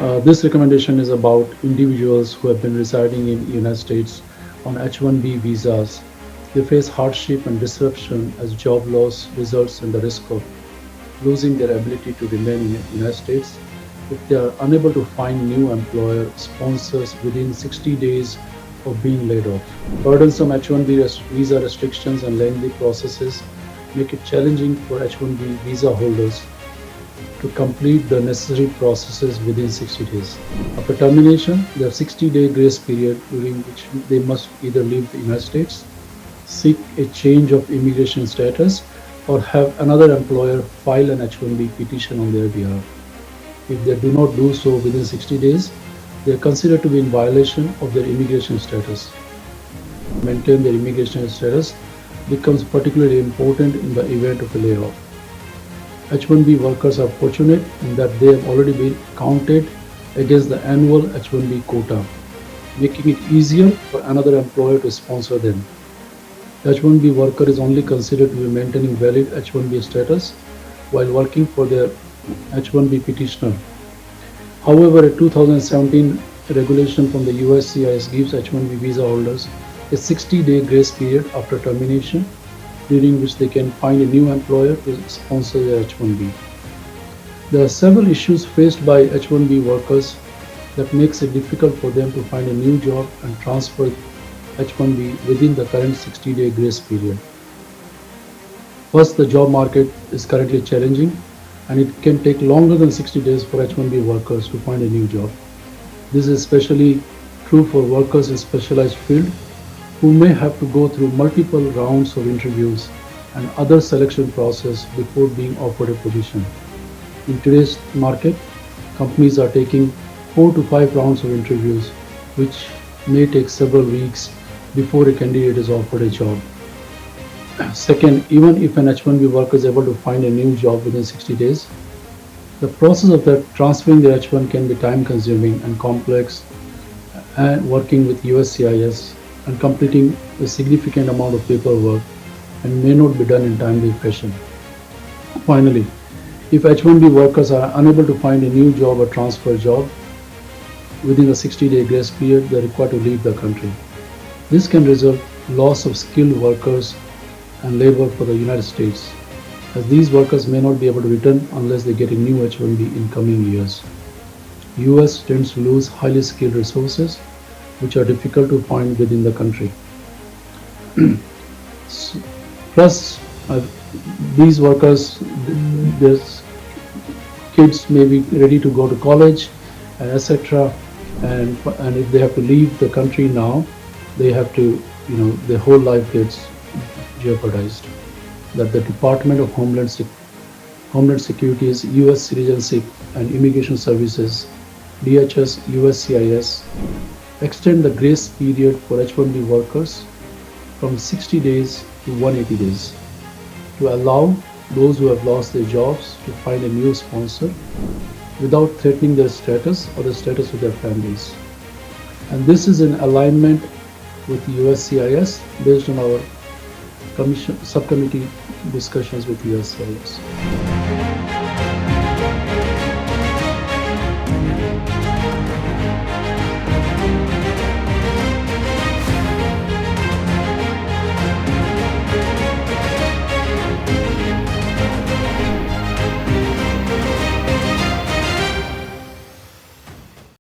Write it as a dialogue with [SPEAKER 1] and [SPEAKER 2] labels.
[SPEAKER 1] This recommendation is about individuals who have been residing in the United States on H1-B visas. They face hardship and disruption as job loss results in the risk of losing their ability to remain in the United States if they are unable to find new employer sponsors within 60 days of being laid off. Burdensome H1-B visa restrictions and lengthy processes make it challenging for H1-B visa holders to complete the necessary processes within 60 days. After termination, there is a 60-day grace period during which they must either leave the United States, seek a change of immigration status, or have another employer file an H1-B petition on their behalf. If they do not do so within 60 days, they are considered to be in violation of their immigration status. Maintain their immigration status becomes particularly important in the event of a layoff. H1-B workers are fortunate in that they have already been counted against the annual H1-B quota, making it easier for another employer to sponsor them. The H1-B worker is only considered to be maintaining valid H1-B status while working for their H1-B petitioner. However, a 2017 regulation from the USCIS gives H1-B visa holders a 60-day grace period after termination, during which they can find a new employer to sponsor their H1-B. There are several issues faced by H1-B workers that makes it difficult for them to find a new job and transfer H1-B within the current 60-day grace period. First, the job market is currently challenging, and it can take longer than 60 days for H1-B workers to find a new job. This is especially true for workers in specialized fields who may have to go through multiple rounds of interviews and other selection process before being offered a position. In today's market, companies are taking 4 to 5 rounds of interviews, which may take several weeks before a candidate is offered a job. Second, even if an H1-B worker is able to find a new job within 60 days, the process of transferring the H1 can be time-consuming and complex, and working with USCIS and completing a significant amount of paperwork and may not be done in timely fashion. Finally, if H1-B workers are unable to find a new job or transfer job within the 60-day grace period, they are required to leave the country. This can result in loss of skilled workers and labor for the United States, as these workers may not be able to return unless they get a new H1-B in coming years. US tends to lose highly skilled resources which are difficult to find within the country. Plus, these workers, their kids may be ready to go to college, etc. And if they have to leave the country now, they have to, their whole life gets jeopardized. That the Department of Homeland Security's US Citizenship and Immigration Services, DHS USCIS, extend the grace period for H1-B workers from 60 days to 180 days to allow those who have lost their jobs to find a new sponsor without threatening their status or the status of their families. And this is in alignment with the USCIS based on our subcommittee discussions with USCIS.